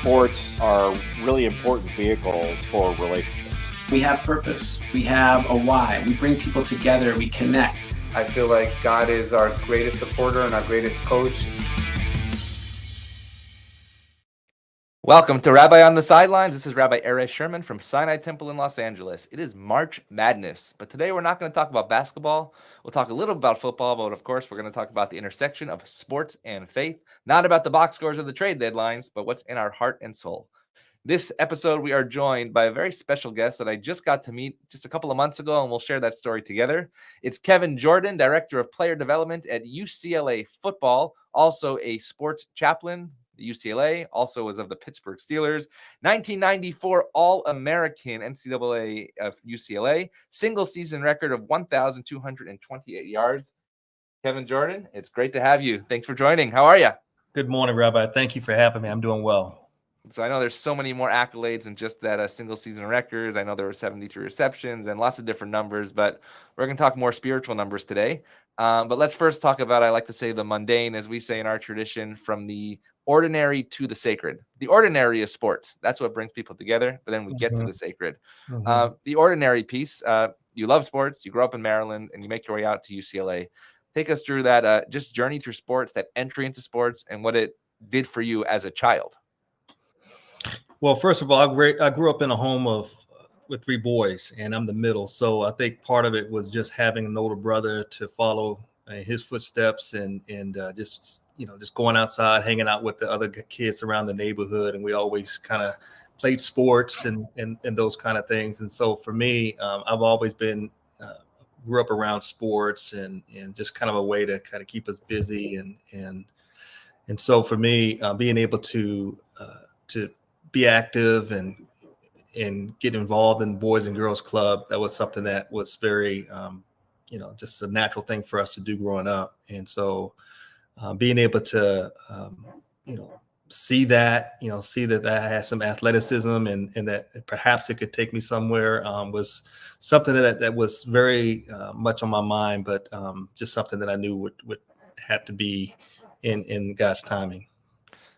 sports are really important vehicles for relationships. We have purpose. We have a why. We bring people together. We connect. I feel like God is our greatest supporter and our greatest coach. Welcome to Rabbi On The Sidelines. This is Rabbi Sherman from Sinai Temple in Los Angeles. It is March Madness, but today we're not going to talk about basketball. We'll talk a little about football, but of course we're going to talk about the intersection of sports and faith, not about the box scores of the trade deadlines, but what's in our heart and soul. This episode, we are joined by a very special guest that I just got to meet just a couple of months ago, and we'll share that story together. It's Kevin Jordan, Director of Player Development at UCLA Football, also a sports chaplain. UCLA, also was of the Pittsburgh Steelers, 1994 All-American NCAA of UCLA, single season record of 1,228 yards. Kevin Jordan, it's great to have you. Thanks for joining. How are you? Good morning, Rabbi. Thank you for having me. I'm doing well. So I know there's so many more accolades than just that single season records. I know there were 73 receptions and lots of different numbers, but we're going to talk more spiritual numbers today. But let's first talk about, I like to say, the mundane, as we say in our tradition, from the ordinary to the sacred. The ordinary is sports. That's what brings people together, but then we get to the sacred. The ordinary piece, you love sports, you grow up in Maryland, and you make your way out to UCLA. Take us through that just journey through sports, that entry into sports, and what it did for you as a child. Well, first of all, I grew up in a home with three boys, and I'm the middle. So I think part of it was just having an older brother to follow his footsteps, and just going outside, hanging out with the other kids around the neighborhood, and we always kind of played sports and those kind of things. And so for me, I've always been grew up around sports and just kind of a way to kind of keep us busy, and so for me, being able to be active and get involved in Boys and Girls Club, that was something that was very, just a natural thing for us to do growing up. And so being able to, see that I had some athleticism and that perhaps it could take me somewhere was something that was very much on my mind, but just something that I knew would have to be in God's timing.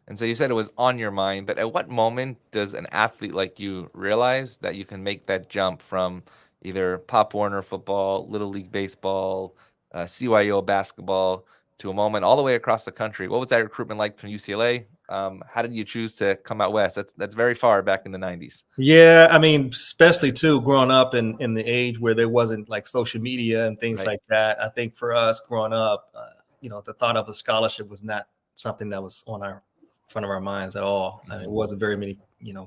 And so you said it was on your mind, but at what moment does an athlete like you realize that you can make that jump from either Pop Warner football, Little League baseball, CYO basketball, to a moment all the way across the country? What was that recruitment like from UCLA? How did you choose to come out west? That's very far back in the 90s. Yeah, I mean, especially too, growing up in the age where there wasn't like social media and things like that. I think for us growing up, the thought of a scholarship was not something that was on our front of our minds at all. I mean, it wasn't very many,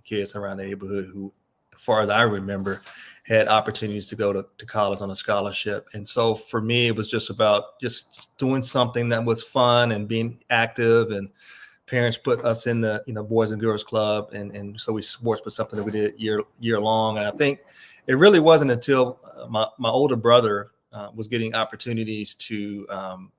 kids around the neighborhood who, as far as I remember, had opportunities to go to college on a scholarship. And so for me, it was just about just doing something that was fun and being active. And parents put us in the, Boys and Girls Club. And so sports was something that we did year long. And I think it really wasn't until my older brother was getting opportunities to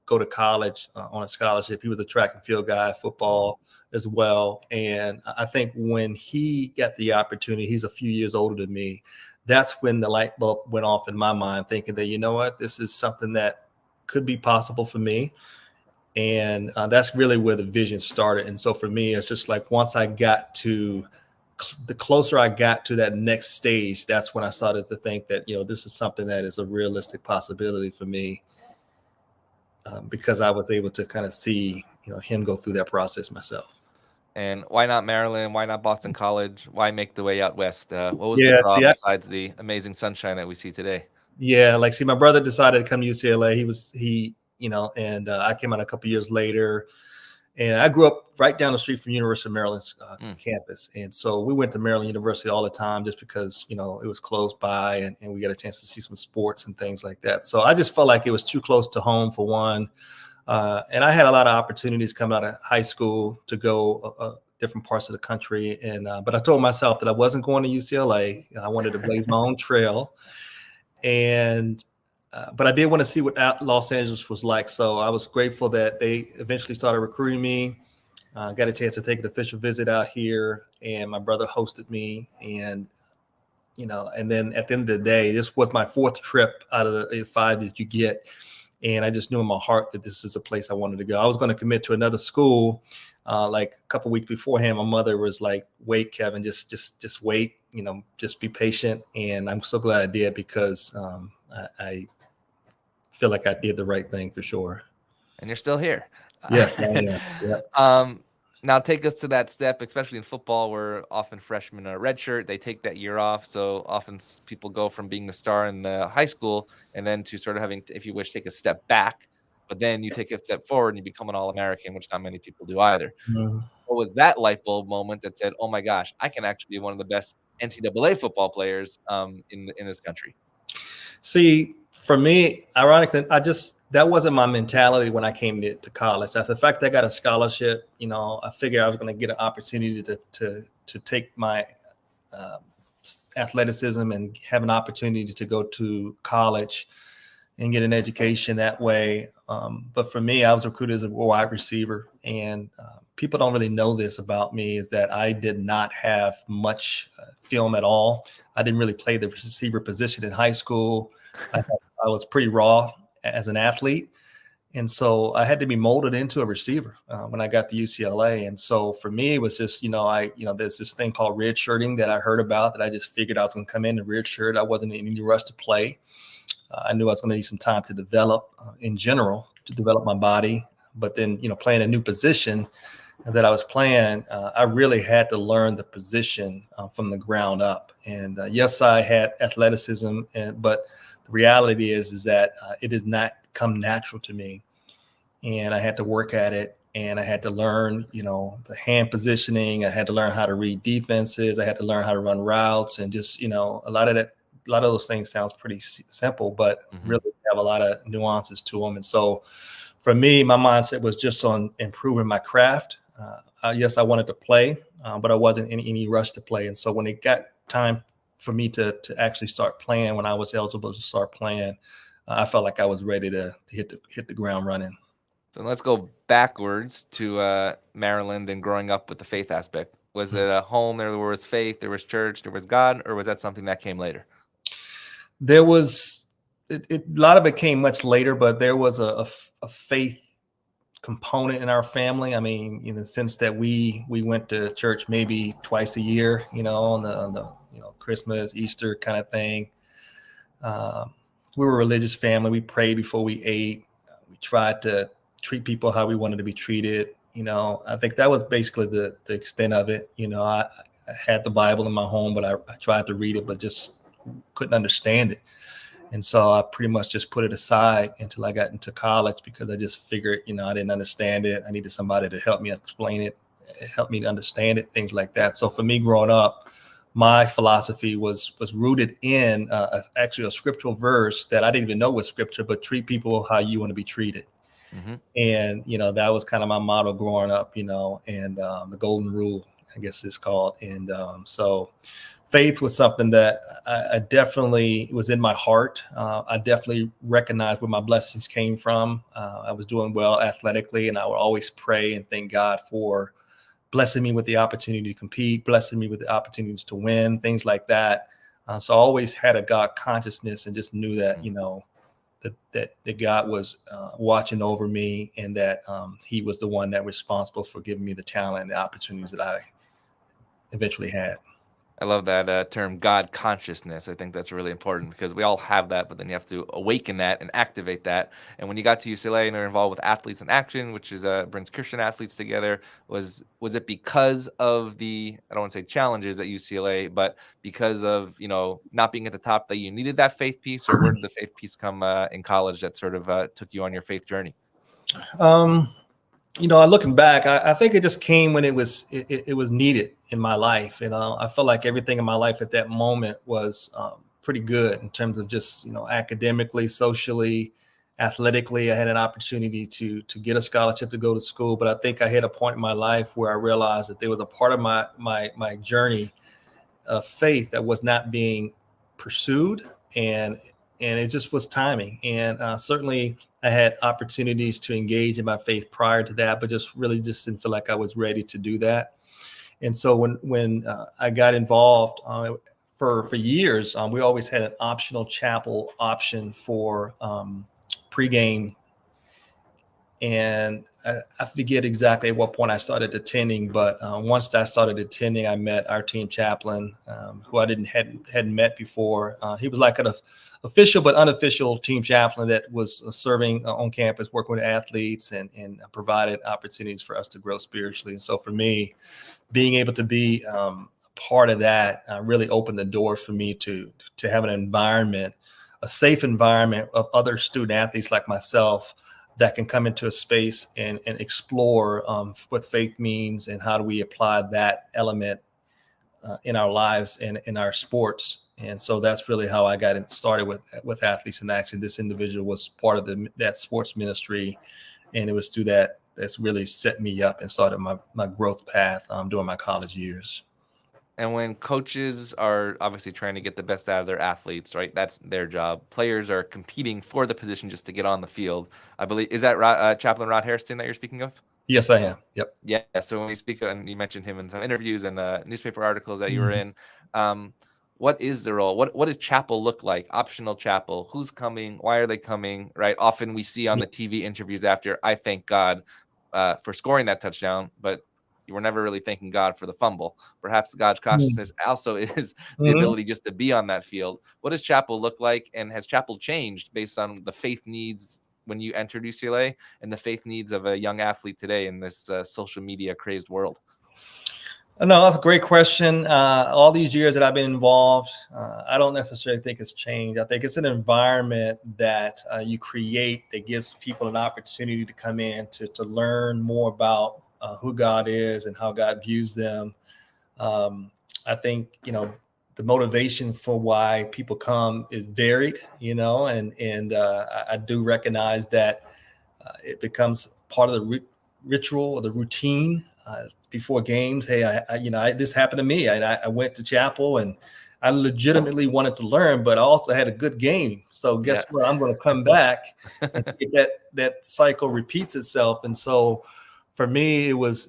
go to college on a scholarship. He was a track and field guy, football as well. And I think when he got the opportunity, he's a few years older than me, that's when the light bulb went off in my mind, thinking that, this is something that could be possible for me. And that's really where the vision started. And so for me, it's just like once I got to the closer I got to that next stage, that's when I started to think that, this is something that is a realistic possibility for me, because I was able to kind of see, him go through that process myself. And why not Maryland? Why not Boston College? Why make the way out west? What was the draw besides the amazing sunshine that we see today? Yeah, my brother decided to come to UCLA. And I came out a couple years later. And I grew up right down the street from University of Maryland's campus. And so we went to Maryland University all the time just because, it was close by and we got a chance to see some sports and things like that. So I just felt like it was too close to home for one. And I had a lot of opportunities coming out of high school to go different parts of the country. And but I told myself that I wasn't going to UCLA. I wanted to blaze my own trail. But I did want to see what Los Angeles was like. So I was grateful that they eventually started recruiting me. Got a chance to take an official visit out here, and my brother hosted me. And, and then at the end of the day, this was my fourth trip out of the 5 that you get. And I just knew in my heart that this is a place I wanted to go. I was going to commit to another school. Like a couple of weeks beforehand, my mother was like, "Wait, Kevin, just wait. Just be patient." And I'm so glad I did, because I feel like I did the right thing for sure. And you're still here. Yes, I am. Yep. Now take us to that step, especially in football, where often freshmen are redshirt. They take that year off. So often people go from being the star in the high school and then to sort of having, if you wish, take a step back. But then you take a step forward and you become an All-American, which not many people do either. Mhm. What was that light bulb moment that said, "Oh my gosh, I can actually be one of the best NCAA football players in this country"? See, for me, ironically, that wasn't my mentality when I came to college. After the fact that I got a scholarship, I figured I was going to get an opportunity to take my uh, athleticism and have an opportunity to go to college and get an education that way. But for me, I was recruited as a wide receiver, and people don't really know this about me, is that I did not have much film at all. I didn't really play the receiver position in high school. I was pretty raw as an athlete. And so I had to be molded into a receiver when I got to UCLA. And so for me, it was just, there's this thing called redshirting that I heard about, that I just figured I was going to come in and redshirt. I wasn't in any rush to play. I knew I was going to need some time to develop in general, to develop my body. But then, playing a new position that I was playing, I really had to learn the position from the ground up. And yes, I had athleticism, but the reality is that it does not come natural to me. And I had to work at it, and I had to learn, the hand positioning. I had to learn how to read defenses. I had to learn how to run routes, and just, a lot of those things sounds pretty simple, but really have a lot of nuances to them. And so for me, my mindset was just on improving my craft. Yes, I wanted to play, but I wasn't in any rush to play. And so when it got time for me to actually start playing, when I was eligible to start playing, I felt like I was ready to hit the ground running. So let's go backwards to Maryland and growing up with the faith aspect. Was it a home there was faith, there was church, there was God, or was that something that came later? There was a lot of it came much later, but there was a faith component in our family. I mean, in the sense that we went to church maybe twice a year, on the Christmas, Easter kind of thing. We were a religious family. We prayed before we ate. We tried to treat people how we wanted to be treated. I think that was basically the extent of it. I had the Bible in my home, but I tried to read it, but just couldn't understand it. And so I pretty much just put it aside until I got into college, because I just figured, I didn't understand it. I needed somebody to help me explain it, help me to understand it, things like that. So for me growing up, my philosophy was rooted in actually a scriptural verse that I didn't even know was scripture, but treat people how you want to be treated. And, that was kind of my motto growing up, and the golden rule, I guess it's called. And so faith was something that I definitely was in my heart. I definitely recognized where my blessings came from. I was doing well athletically, and I would always pray and thank God for blessing me with the opportunity to compete, blessing me with the opportunities to win, things like that. So I always had a God consciousness, and just knew that, that God was watching over me, and that he was the one that was responsible for giving me the talent and the opportunities that I eventually had. I love that term, God consciousness. I think that's really important, because we all have that, but then you have to awaken that and activate that. And when you got to UCLA and are involved with Athletes in Action, which is brings Christian athletes together, was it because of the, I don't want to say challenges at UCLA, but because of, not being at the top, that you needed that faith piece, or where did the faith piece come in college that sort of took you on your faith journey? Looking back, I think it just came when it was needed in my life. I felt like everything in my life at that moment was pretty good in terms of just, academically, socially, athletically. I had an opportunity to get a scholarship to go to school, but I think I hit a point in my life where I realized that there was a part of my journey of faith that was not being pursued, and it just was timing. And certainly I had opportunities to engage in my faith prior to that, but just didn't feel like I was ready to do that. And so when I got involved for years, we always had an optional chapel option for pregame. And I forget exactly at what point I started attending, but once I started attending, I met our team chaplain, who I hadn't met before. He was like an official but unofficial team chaplain that was serving on campus, working with athletes, and provided opportunities for us to grow spiritually. And so for me, being able to be part of that really opened the doors for me to have an environment, a safe environment of other student athletes like myself that can come into a space and explore what faith means and how do we apply that element in our lives and in our sports. And so that's really how I got started with Athletes in Action. This individual was part of that sports ministry, and it was through that's really set me up and started my growth path during my college years. And when coaches are obviously trying to get the best out of their athletes, right? That's their job. Players are competing for the position just to get on the field. I believe, is that Chaplain Rod Hairston that you're speaking of? Yes, I am. Yep. Yeah. So when we speak, and you mentioned him in some interviews and newspaper articles that you were in, what is the role? What does chapel look like? Optional chapel. Who's coming? Why are they coming? Right. Often we see on the TV interviews after, I thank God for scoring that touchdown, but you were never really thanking God for the fumble. Perhaps God's consciousness also is the ability just to be on that field. What does chapel look like? And has chapel changed based on the faith needs when you entered UCLA and the faith needs of a young athlete today in this social media crazed world? No, that's a great question. All these years that I've been involved, I don't necessarily think it's changed. I think it's an environment that you create that gives people an opportunity to come in to learn more about who God is and how God views them. I think, the motivation for why people come is varied, and I do recognize that it becomes part of the ritual or the routine before games. Hey, this happened to me. I went to chapel and I legitimately wanted to learn, but I also had a good game. So guess what? I'm going to come back and see if that cycle repeats itself. And so for me, it was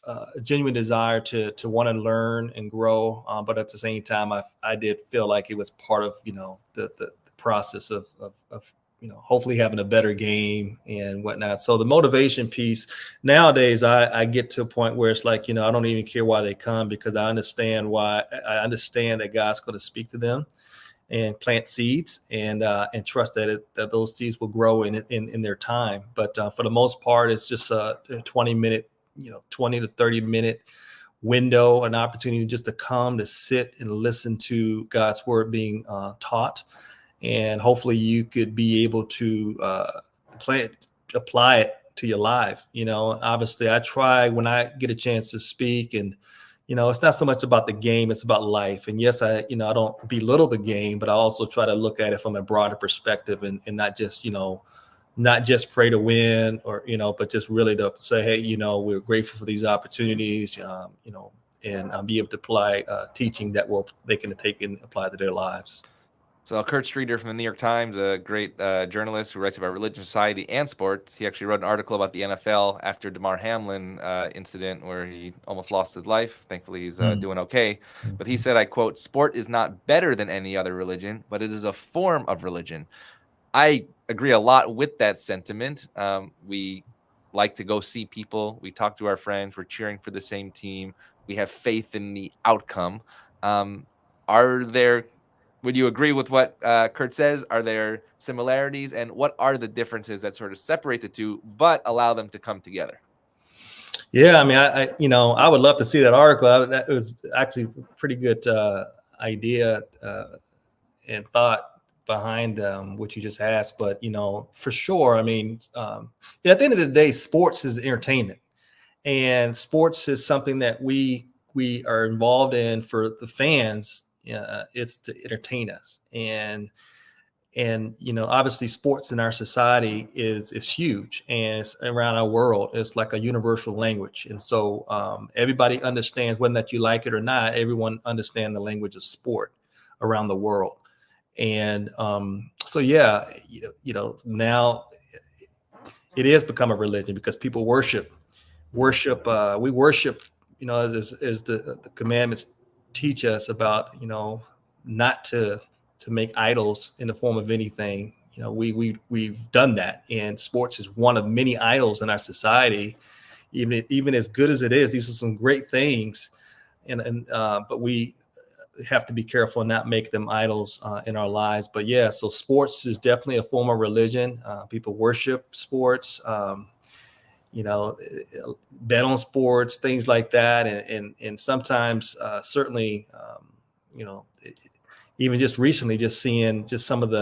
a genuine desire to want to learn and grow. But at the same time, I did feel like it was part of, the process of hopefully having a better game and whatnot. So the motivation piece nowadays, I get to a point where it's like, I don't even care why they come, because I understand that God's going to speak to them and plant seeds and trust that those seeds will grow in their time. But for the most part, it's just a 20 to 30 minute window, an opportunity just to come, to sit and listen to God's word being taught. And hopefully you could be able to apply it to your life. Obviously I try when I get a chance to speak, and it's not so much about the game, it's about life. And yes, I don't belittle the game, but I also try to look at it from a broader perspective and not just pray to win or, but just really to say, hey, we're grateful for these opportunities, and be able to apply teaching that they can take and apply to their lives. So Kurt Streeter from the New York Times, a great journalist who writes about religion, society, and sports. He actually wrote an article about the NFL after Damar Hamlin incident where he almost lost his life. Thankfully, he's doing okay. But he said, I quote, "Sport is not better than any other religion, but it is a form of religion." I agree a lot with that sentiment. We like to go see people. We talk to our friends. We're cheering for the same team. We have faith in the outcome. Would you agree with what Kurt says? Are there similarities, and what are the differences that sort of separate the two, but allow them to come together? Yeah, I mean, I would love to see that article. That was actually a pretty good idea and thought behind what you just asked. But for sure, I mean, at the end of the day, sports is entertainment, and sports is something that we are involved in for the fans. It's to entertain us, and obviously sports in our society is huge, and it's around our world. It's like a universal language, and so everybody understands, whether that you like it or not. Everyone understands the language of sport around the world, and so yeah, now it has become a religion because people worship. We worship, as the commandments teach us about, not to make idols in the form of anything, we've done that, and sports is one of many idols in our society. Even as good as it is, these are some great things, but we have to be careful and not make them idols in our lives. But yeah, so sports is definitely a form of religion. People worship sports, bet on sports, things like that. And sometimes certainly, even just recently, just seeing just some of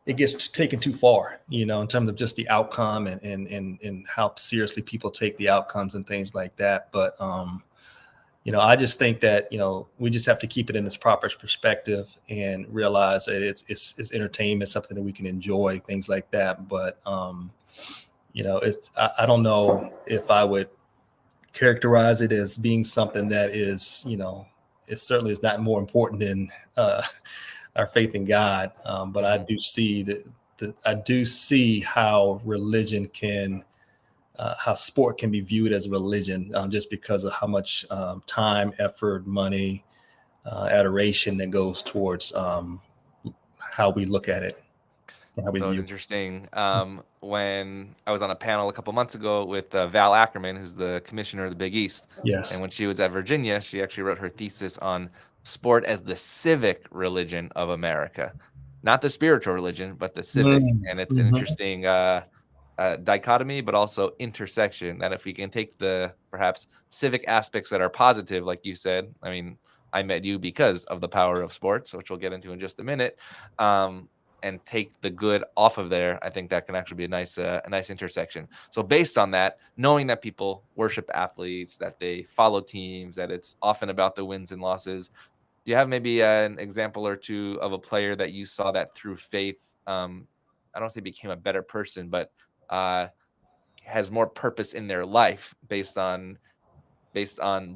it gets taken too far, in terms of just the outcome and how seriously people take the outcomes and things like that. But, I just think that, we just have to keep it in its proper perspective and realize that it's entertainment, something that we can enjoy, things like that. But, I don't know if I would characterize it as being something that is, it certainly is not more important than our faith in God. But I do see I do see how religion how sport can be viewed as religion, just because of how much time, effort, money, adoration that goes towards how we look at it. So it's interesting. When I was on a panel a couple months ago with Val Ackerman, who's the commissioner of the Big East. Yes. And when she was at Virginia, she actually wrote her thesis on sport as the civic religion of America. Not the spiritual religion, but the civic. And it's an interesting dichotomy, but also intersection, that if we can take the perhaps civic aspects that are positive, like you said, I mean, I met you because of the power of sports, which we'll get into in just a minute. And take the good off of there, I think that can actually be a nice intersection. So based on that, knowing that people worship athletes, that they follow teams, that it's often about the wins and losses, do you have maybe an example or two of a player that you saw that through faith, I don't say became a better person, but has more purpose in their life based on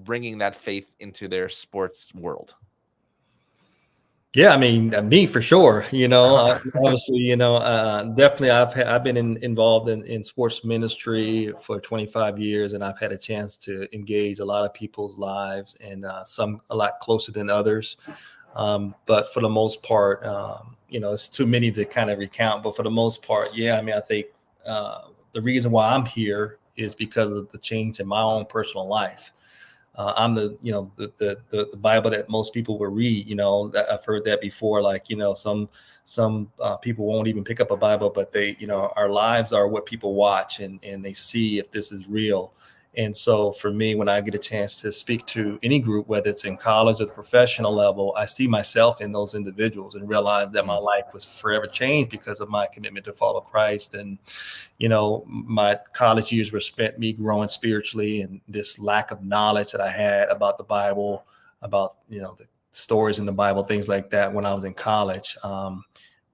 bringing that faith into their sports world? Yeah, I mean, me for sure. Obviously, definitely, I've been involved in sports ministry for 25 years, and I've had a chance to engage a lot of people's lives, and some a lot closer than others. But for the most part, it's too many to kind of recount. But for the most part, yeah, I mean, I think the reason why I'm here is because of the change in my own personal life. I'm the Bible that most people will read. I've heard that before. Like, some people won't even pick up a Bible, but they, our lives are what people watch and they see if this is real. And so for me, when I get a chance to speak to any group, whether it's in college or the professional level, I see myself in those individuals and realize that my life was forever changed because of my commitment to follow Christ. And, my college years were spent me growing spiritually, and this lack of knowledge that I had about the Bible, about, the stories in the Bible, things like that when I was in college,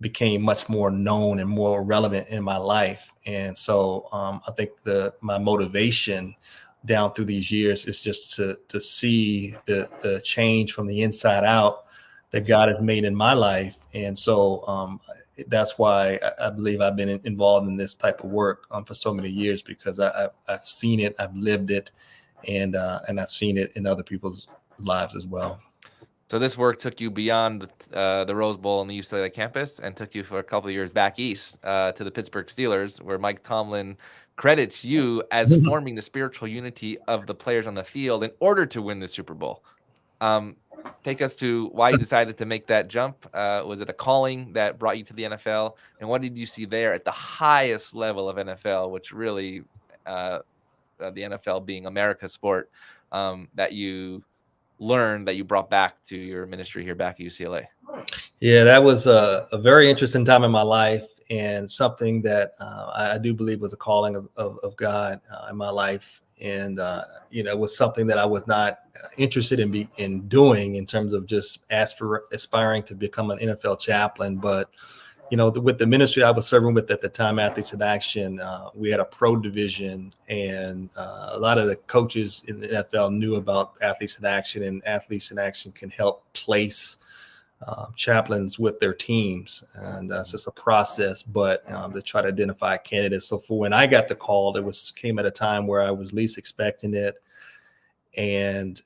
became much more known and more relevant in my life. And so I think my motivation down through these years is just to see the change from the inside out that God has made in my life. And so that's why I believe I've been involved in this type of work for so many years, because I've seen it, I've lived it, and I've seen it in other people's lives as well. So this work took you beyond the Rose Bowl on the UCLA campus and took you for a couple of years back east to the Pittsburgh Steelers, where Mike Tomlin credits you as forming the spiritual unity of the players on the field in order to win the Super Bowl. Take us to why you decided to make that jump. Was it a calling that brought you to the NFL? And what did you see there at the highest level of NFL, which really the NFL being America's sport, that you learned that you brought back to your ministry here back at UCLA? Yeah, that was a very interesting time in my life, and something that I do believe was a calling of God in my life. And, it was something that I was not interested in doing in terms of just aspiring to become an NFL chaplain. But, with the ministry I was serving with at the time, Athletes in Action, we had a pro division, and a lot of the coaches in the NFL knew about Athletes in Action, and Athletes in Action can help place chaplains with their teams. And it's just a process, but to try to identify candidates. So for when I got the call, came at a time where I was least expecting it. And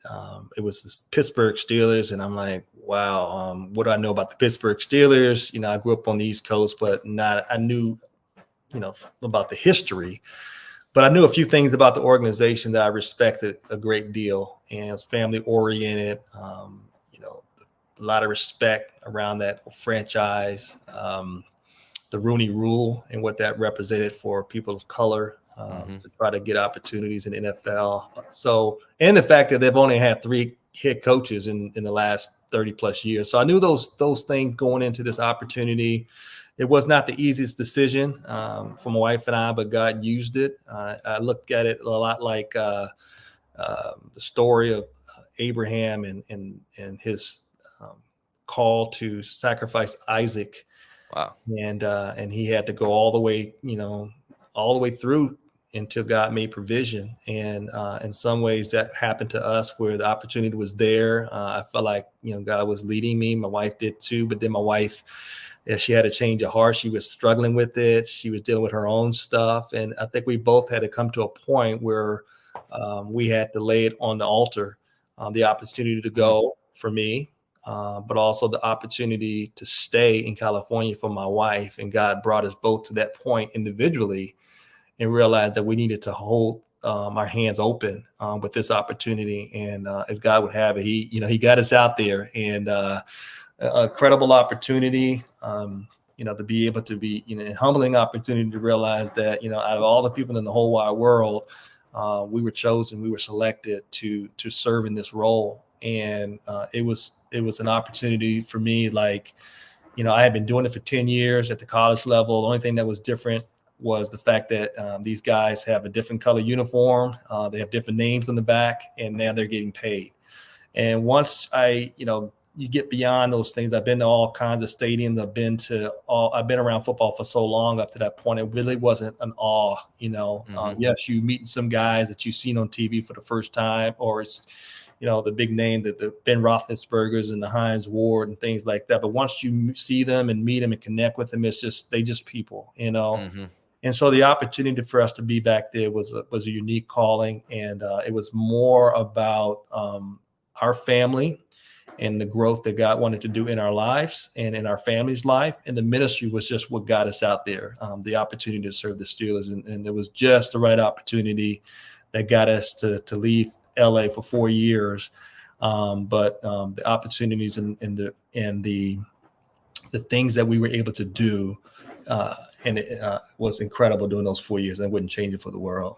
it was the Pittsburgh Steelers. And I'm like, wow, what do I know about the Pittsburgh Steelers? You know, I grew up on the East Coast, but I knew, you know, about the history. But I knew a few things about the organization that I respected a great deal, and it was family oriented. You know, a lot of respect around that franchise, the Rooney Rule and what that represented for people of color to try to get opportunities in the NFL. So, and the fact that they've only had 3 head coaches in the last 30 plus years. So I knew those things going into this opportunity. It was not the easiest decision for my wife and I, but God used it. I look at it a lot like the story of Abraham and his call to sacrifice Isaac. Wow. And he had to go all the way, you know, all the way through until God made provision. And in some ways that happened to us where the opportunity was there. I felt like, you know, God was leading me. My wife did too. But then my wife, she had a change of heart. She was struggling with it. She was dealing with her own stuff. And I think we both had to come to a point where we had to lay it on the altar, the opportunity to go for me, but also the opportunity to stay in California for my wife. And God brought us both to that point individually and realized that we needed to hold our hands open with this opportunity. And as God would have it, he got us out there, and a credible opportunity, you know, to be able to be, you know, a humbling opportunity to realize that, you know, out of all the people in the whole wide world, we were chosen, we were selected to serve in this role. And it was an opportunity for me. Like, you know, I had been doing it for 10 years at the college level. The only thing that was different was the fact that these guys have a different color uniform. They have different names on the back, and now they're getting paid. And once you get beyond those things. I've been to all kinds of stadiums. I've been around football for so long up to that point. It really wasn't an awe, you know. Yes, you meet some guys that you've seen on TV for the first time, or it's, you know, the big name, the Ben Roethlisbergers and the Hines Ward and things like that. But once you see them and meet them and connect with them, they just people, you know. And so the opportunity for us to be back there was a unique calling, and it was more about our family and the growth that God wanted to do in our lives and in our family's life. And the ministry was just what got us out there, the opportunity to serve the Steelers. And it was just the right opportunity that got us to leave LA for 4 years. But the opportunities and the things that we were able to do, and it was incredible during those 4 years. I wouldn't change it for the world.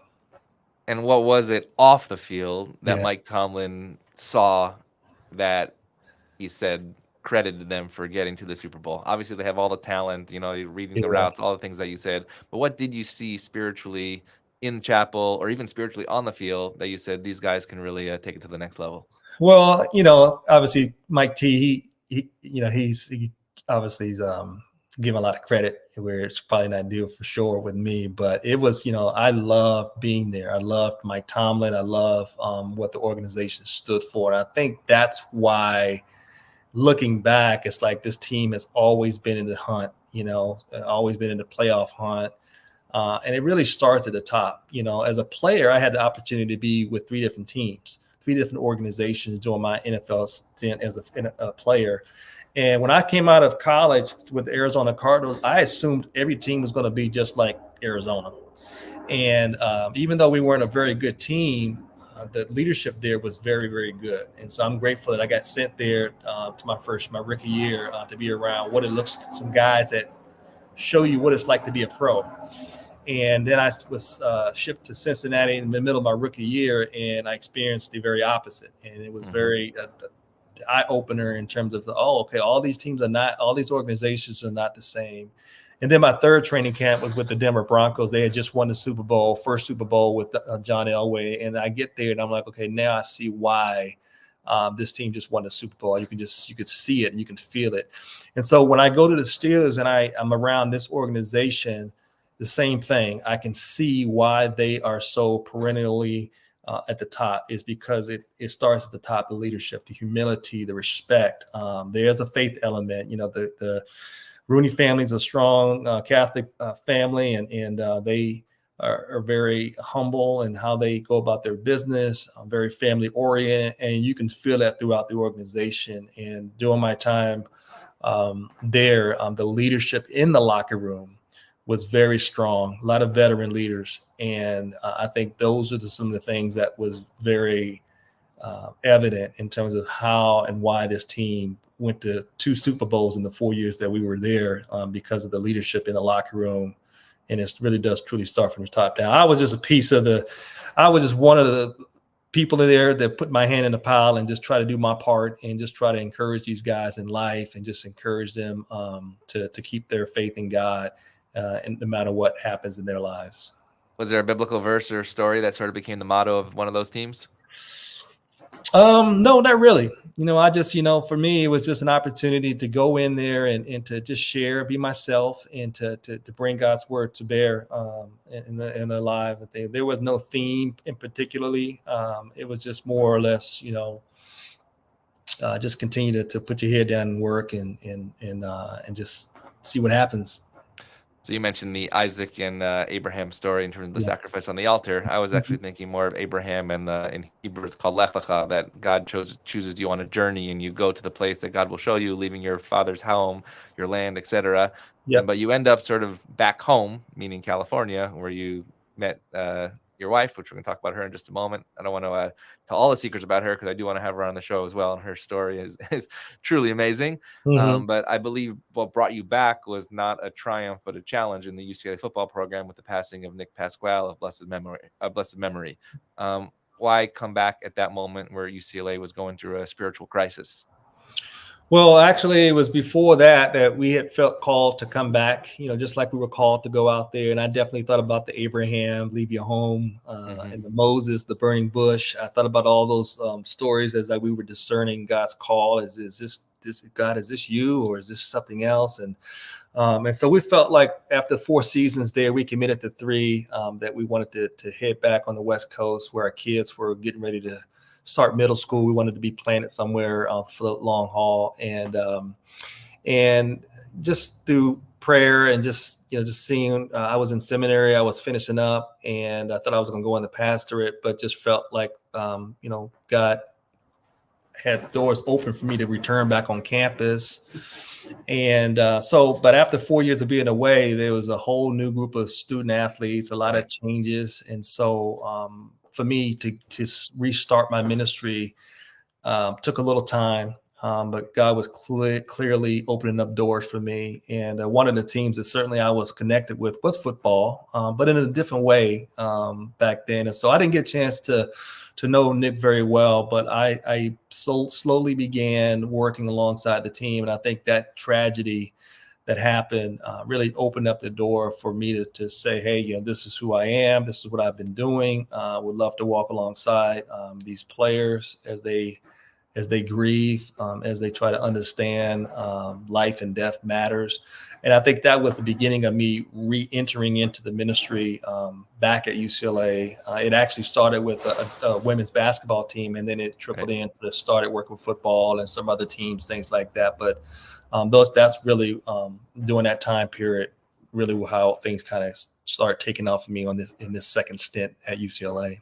And what was it off the field that Mike Tomlin saw that he said credited them for getting to the Super Bowl? Obviously, they have all the talent, you know, reading the routes, all the things that you said. But what did you see spiritually in chapel, or even spiritually on the field, that you said these guys can really take it to the next level? Well, you know, obviously Mike T, he's obviously given a lot of credit where it's probably not due for sure with me, but it was, you know, I love being there. I loved Mike Tomlin. I love what the organization stood for. And I think that's why, looking back, it's like this team has always been in the hunt, you know, always been in the playoff hunt. And it really starts at the top. You know, as a player, I had the opportunity to be with 3 different teams, 3 different organizations during my NFL stint as a player. And when I came out of college with the Arizona Cardinals, I assumed every team was going to be just like Arizona. And even though we weren't a very good team, the leadership there was very, very good. And so I'm grateful that I got sent there to my rookie year to be around what it looks like, some guys that show you what it's like to be a pro. And then I was shipped to Cincinnati in the middle of my rookie year, and I experienced the very opposite. And it was very eye opener in terms of all these organizations are not the same. And then my third training camp was with the Denver Broncos. They had just won the Super Bowl, first Super Bowl with John Elway. And I get there and I'm like, okay, now I see why this team just won the Super Bowl. You could see it and you can feel it. And so when I go to the Steelers and I'm around this organization, the same thing, I can see why they are so perennially at the top, is because it starts at the top, the leadership, the humility, the respect. There's a faith element. You know, the Rooney family is a strong Catholic family, and they are very humble in how they go about their business, very family oriented, and you can feel that throughout the organization. And during my time there, the leadership in the locker room was very strong, a lot of veteran leaders. And I think those are some of the things that was very evident in terms of how and why this team went to 2 Super Bowls in the 4 years that we were there, because of the leadership in the locker room. And it really does truly start from the top down. I was just one of the people there that put my hand in the pile and just try to do my part and just try to encourage these guys in life and just encourage them to keep their faith in God, and no matter what happens in their lives. Was there a biblical verse or story that sort of became the motto of one of those teams? No, not really. I just, for me, it was just an opportunity to go in there and to just share, be myself, and to bring God's word to bear in their lives. There was no theme in particularly. It was just more or less, just continue to put your head down and work and just see what happens. So you mentioned the Isaac and Abraham story in terms of the sacrifice on the altar. I was actually thinking more of Abraham, and in Hebrew it's called Lech Lecha, that God chooses you on a journey, and you go to the place that God will show you, leaving your father's home, your land, etc. Yep. But you end up sort of back home, meaning California, where you met your wife, which we're going to talk about her in just a moment. I don't want to tell all the secrets about her because I do want to have her on the show as well, and her story is truly amazing. But I believe what brought you back was not a triumph, but a challenge in the UCLA football program with the passing of Nick Pasquale of blessed memory. Why come back at that moment where UCLA was going through a spiritual crisis? Well, actually, it was before that we had felt called to come back, just like we were called to go out there. And I definitely thought about the Abraham, leave your home, and the Moses, the burning bush. I thought about all those stories as we were discerning God's call. Is this God? Is this you, or is this something else? And so we felt like after 4 seasons there, we committed to 3, that we wanted to head back on the West Coast where our kids were getting ready to start middle school. We wanted to be planted somewhere for the long haul, and just through prayer and just seeing. I was in seminary. I was finishing up, and I thought I was going to go in the pastorate, but just felt like God had doors open for me to return back on campus. And but after 4 years of being away, there was a whole new group of student athletes, a lot of changes, and so for me to restart my ministry took a little time, but God was clearly opening up doors for me. And one of the teams that certainly I was connected with was football, but in a different way back then. And so I didn't get a chance to know Nick very well, but I slowly began working alongside the team. And I think that tragedy that happened really opened up the door for me to say, hey, this is who I am. This is what I've been doing. Would love to walk alongside these players as they grieve, as they try to understand life and death matters. And I think that was the beginning of me re-entering into the ministry back at UCLA. It actually started with a women's basketball team, and then it trickled into started working with football and some other teams, things like that. But that's really during that time period, really how things kind of start taking off for me in this second stint at UCLA.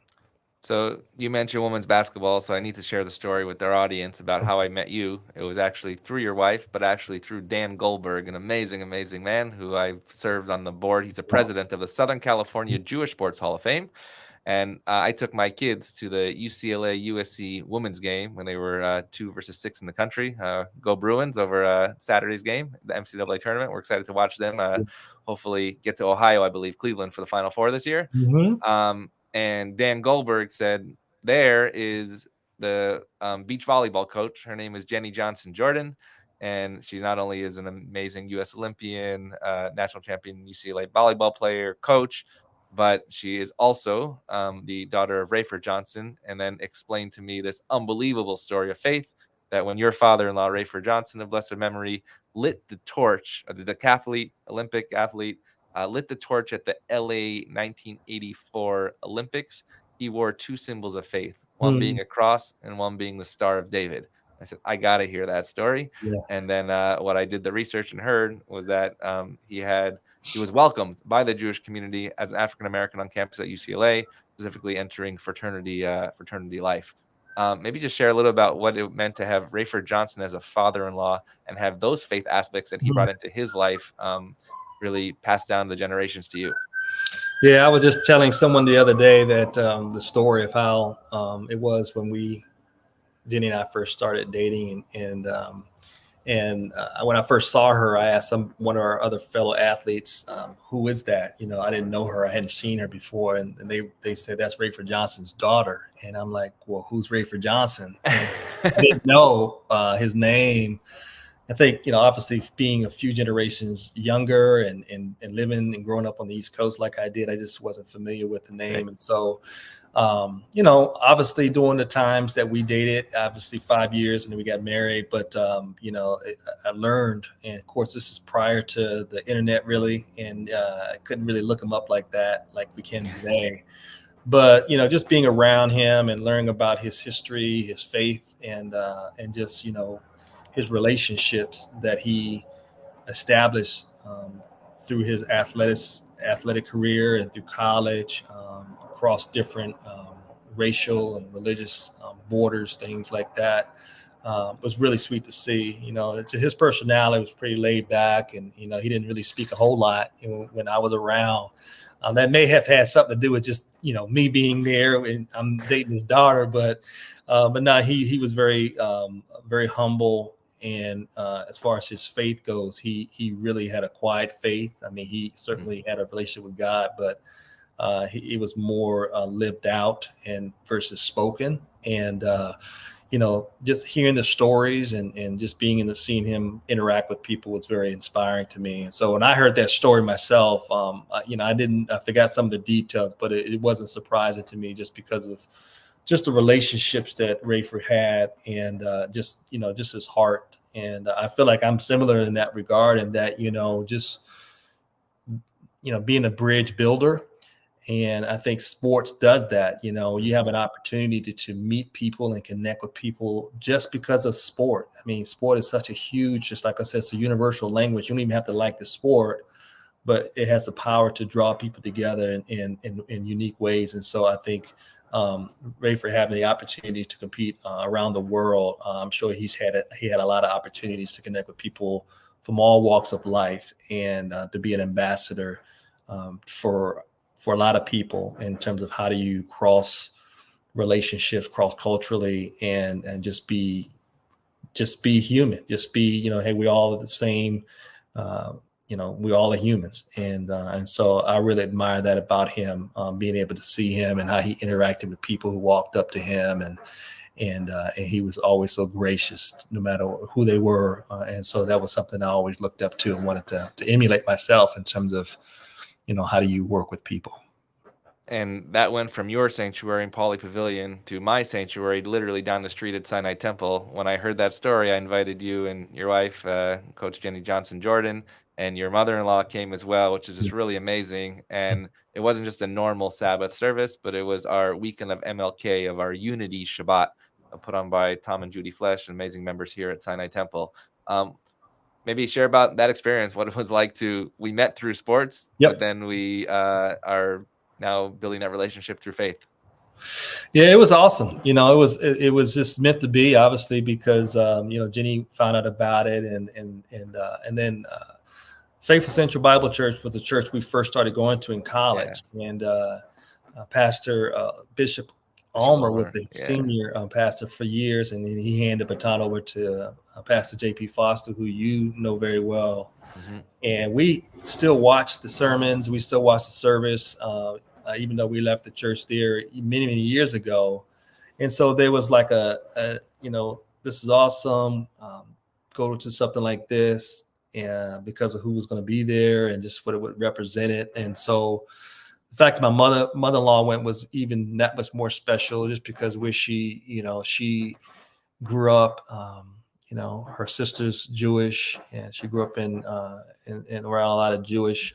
So you mentioned women's basketball, so I need to share the story with our audience about how I met you. It was actually through your wife, but actually through Dan Goldberg, an amazing, amazing man who I've served on the board. He's the president of the Southern California Jewish Sports Hall of Fame. And I took my kids to the UCLA USC women's game when they were 2 versus 6 in the country. Go Bruins over Saturday's game, the NCAA tournament. We're excited to watch them. Hopefully get to Ohio, I believe, Cleveland for the Final Four this year. And Dan Goldberg said, there is the beach volleyball coach. Her name is Jenny Johnson Jordan. And she not only is an amazing U.S. Olympian, national champion, UCLA volleyball player, coach, but she is also the daughter of Rayford Johnson. And then explained to me this unbelievable story of faith that when your father-in-law, Rayford Johnson of blessed memory, lit the torch, the decathlete, Olympic athlete, lit the torch at the LA 1984 Olympics, he wore 2 symbols of faith, one being a cross and one being the Star of David. I said, I got to hear that story. Yeah. And then what I did the research and heard was that he was welcomed by the Jewish community as an African-American on campus at UCLA, specifically entering fraternity life. Maybe just share a little about what it meant to have Rayford Johnson as a father-in-law and have those faith aspects that he brought into his life really passed down the generations to you. Yeah, I was just telling someone the other day that the story of how it was when Jenny and I first started dating, and when I first saw her, I asked one of our other fellow athletes, "Who is that?" I didn't know her, I hadn't seen her before, and they said that's Rayford Johnson's daughter, and I'm like, "Well, who's Rayford Johnson?" And I didn't know his name. I think, obviously being a few generations younger and living and growing up on the East Coast like I did, I just wasn't familiar with the name. Right. And so, obviously during the times that we dated, obviously 5 years and then we got married, but, I learned, and of course this is prior to the internet really, and I couldn't really look him up like that, like we can today. But, just being around him and learning about his history, his faith, and just, his relationships that he established through his athletic career and through college, across different racial and religious borders, things like that, was really sweet to see. His personality was pretty laid back, and he didn't really speak a whole lot when I was around. That may have had something to do with just me being there and I'm dating his daughter, but no, he was very very humble. And as far as his faith goes, he really had a quiet faith. I mean, he certainly had a relationship with God, but he was more lived out and versus spoken. And just hearing the stories and just seeing him interact with people was very inspiring to me. And so when I heard that story myself, I forgot some of the details, but it wasn't surprising to me just because of just the relationships that Rayford had, and just his heart. And I feel like I'm similar in that regard, and that, just, being a bridge builder. And I think sports does that. You have an opportunity to meet people and connect with people just because of sport. I mean, sport is such a huge, just like I said, it's a universal language. You don't even have to like the sport, but it has the power to draw people together in unique ways. And so I think Rayford having the opportunity to compete around the world, I'm sure he had a lot of opportunities to connect with people from all walks of life, and to be an ambassador for a lot of people in terms of how do you cross relationships, cross culturally, and just be human, just be, hey, we all are the same. We all are humans. And so I really admire that about him, being able to see him and how he interacted with people who walked up to him, and he was always so gracious no matter who they were. And so that was something I always looked up to and wanted to emulate myself in terms of, how do you work with people? And that went from your sanctuary in Pauley Pavilion to my sanctuary, literally down the street at Sinai Temple. When I heard that story, I invited you and your wife, Coach Jenny Johnson-Jordan, and your mother-in-law came as well, which is just really amazing. And it wasn't just a normal Sabbath service, but it was our weekend of MLK, of our Unity Shabbat, put on by Tom and Judy Flesh, amazing members here at Sinai Temple. Maybe share about that experience, what it was like we met through sports, but then we are now building that relationship through faith. Yeah, it was awesome. It was just meant to be, obviously, because Jenny found out about it, and then Faithful Central Bible Church was the church we first started going to in college, and Pastor Bishop Ulmer was the senior pastor for years, and then he handed the baton over to Pastor J.P. Foster, who you know very well. And we still watch the sermons, we still watch the service, even though we left the church there many years ago. And so there was like this is awesome, go to something like this, and because of who was going to be there and just what it would represent it. And so the fact that my mother-in-law went was even that much more special, just because where she grew up, her sister's Jewish, and she grew up in around a lot of Jewish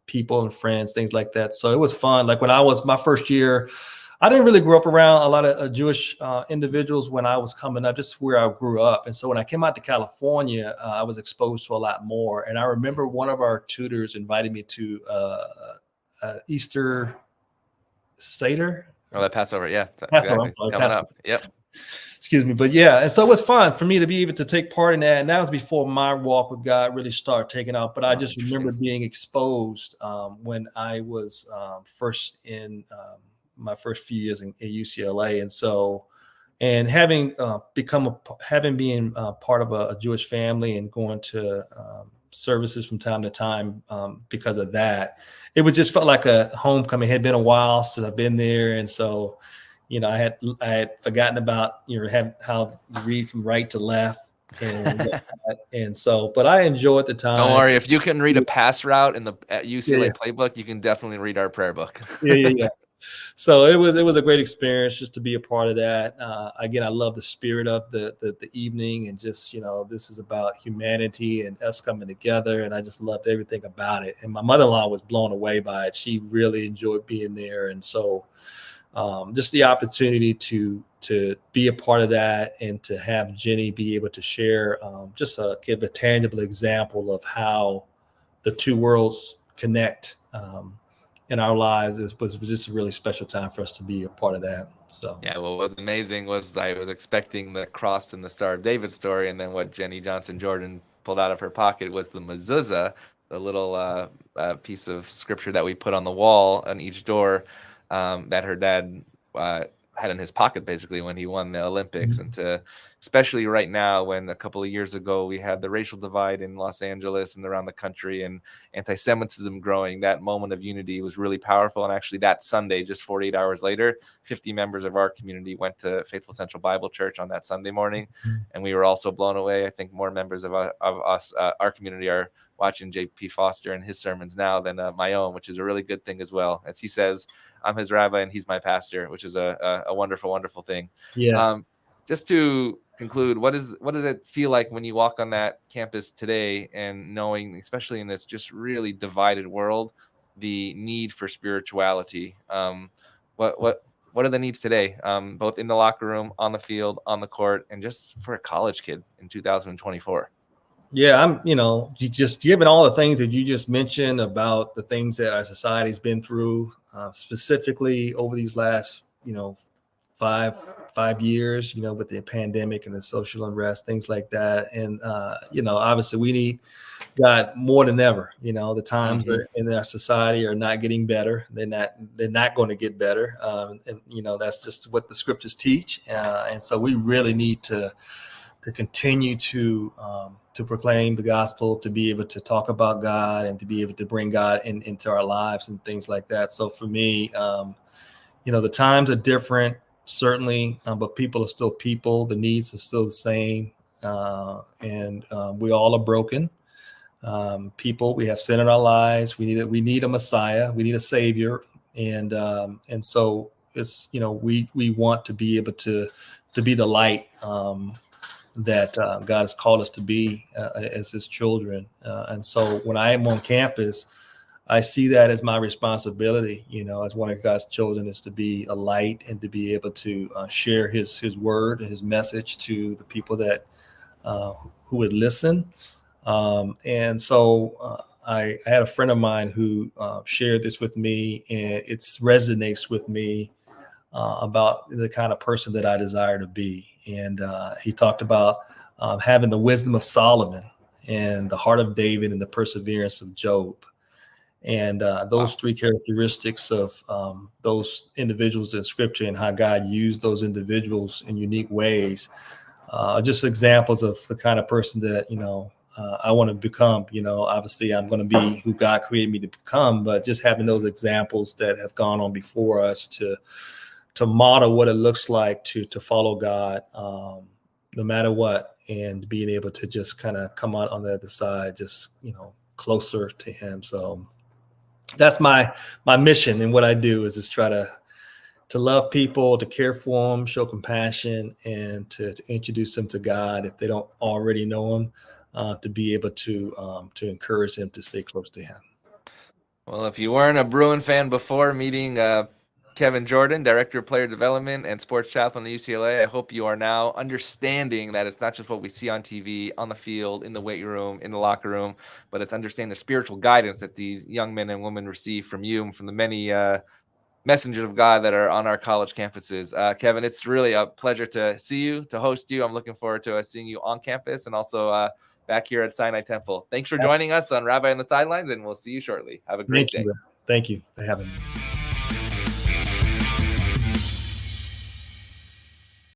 people and friends, things like that. So it was fun. Like when I was my first year, I didn't really grow up around a lot of Jewish individuals when I was coming up, just where I grew up. And so when I came out to California, I was exposed to a lot more. And I remember one of our tutors invited me to Easter Seder. Oh, that Passover, yeah, Passover, exactly. I'm sorry, Coming Passover. up. Yep. Excuse me. But yeah, and so it was fun for me to be able to take part in that. And that was before my walk with God really started taking off. But I just remember being exposed when I was first in my first few years at UCLA. And so, and having been part of a Jewish family and going to services from time to time because of that, it would just felt like a homecoming. It had been a while since I've been there. And so, I had forgotten about, how you read from right to left. And so, but I enjoyed the time. Don't worry. If you can read a pass route in the UCLA playbook, you can definitely read our prayer book. Yeah. So it was a great experience just to be a part of that. Again, I love the spirit of the evening, and just, this is about humanity and us coming together. And I just loved everything about it. And my mother-in-law was blown away by it. She really enjoyed being there. And so just the opportunity to be a part of that, and to have Jenny be able to share, give a tangible example of how the two worlds connect in our lives, was just a really special time for us to be a part of that. So yeah, what was amazing was I was expecting the cross and the Star of David story, and then what Jenny Johnson Jordan pulled out of her pocket was the mezuzah, the little piece of scripture that we put on the wall on each door, that her dad had in his pocket basically when he won the Olympics. And especially right now, when a couple of years ago we had the racial divide in Los Angeles and around the country, and anti-Semitism growing, that moment of unity was really powerful. And actually that Sunday, just 48 hours later, 50 members of our community went to Faithful Central Bible Church on that Sunday morning. And we were also blown away. I think more members of us, our community, are watching JP Foster and his sermons now than my own, which is a really good thing as well. As he says, I'm his rabbi and he's my pastor, which is a wonderful, wonderful thing. Yes. Just to conclude, what does it feel like when you walk on that campus today, and knowing, especially in this just really divided world, the need for spirituality? What are the needs today, both in the locker room, on the field, on the court, and just for a college kid in 2024? Yeah, I'm, just given all the things that you just mentioned about the things that our society's been through, specifically over these last, 5 years, with the pandemic and the social unrest, things like that. And, obviously we need God more than ever. The times in our society are not getting better. They're not going to get better. And that's just what the scriptures teach. And so we really need to continue to proclaim the gospel, to be able to talk about God, and to be able to bring God into our lives and things like that. So for me, the times are different, certainly, but people are still people. The needs are still the same. And we all are broken people. We have sin in our lives. We need a Messiah. We need a Savior. And so it's, we want to be able to be the light that God has called us to be as his children. And so when I am on campus, I see that as my responsibility, as one of God's children, is to be a light and to be able to share his word and his message to the people that who would listen. And so I had a friend of mine who shared this with me, and it resonates with me about the kind of person that I desire to be. And he talked about having the wisdom of Solomon, and the heart of David, and the perseverance of Job. And those three characteristics of those individuals in scripture, and how God used those individuals in unique ways, just examples of the kind of person that, I want to become. Obviously I'm going to be who God created me to become, but just having those examples that have gone on before us to model what it looks like to follow God, no matter what, and being able to just kind of come out on the other side, just, closer to him. So that's my mission. And what I do is just try to love people, to care for them, show compassion, and to introduce them to God if they don't already know him, to be able to encourage them to stay close to him. Well, if you weren't a Bruin fan before, meeting Kevin Jordan, Director of Player Development and Sports Chaplain at UCLA. I hope you are now understanding that it's not just what we see on TV, on the field, in the weight room, in the locker room, but it's understanding the spiritual guidance that these young men and women receive from you and from the many messengers of God that are on our college campuses. Kevin, it's really a pleasure to see you, to host you. I'm looking forward to seeing you on campus and also back here at Sinai Temple. Thanks for joining us on Rabbi on the Sidelines, and we'll see you shortly. Have a great day. Thank you for having me.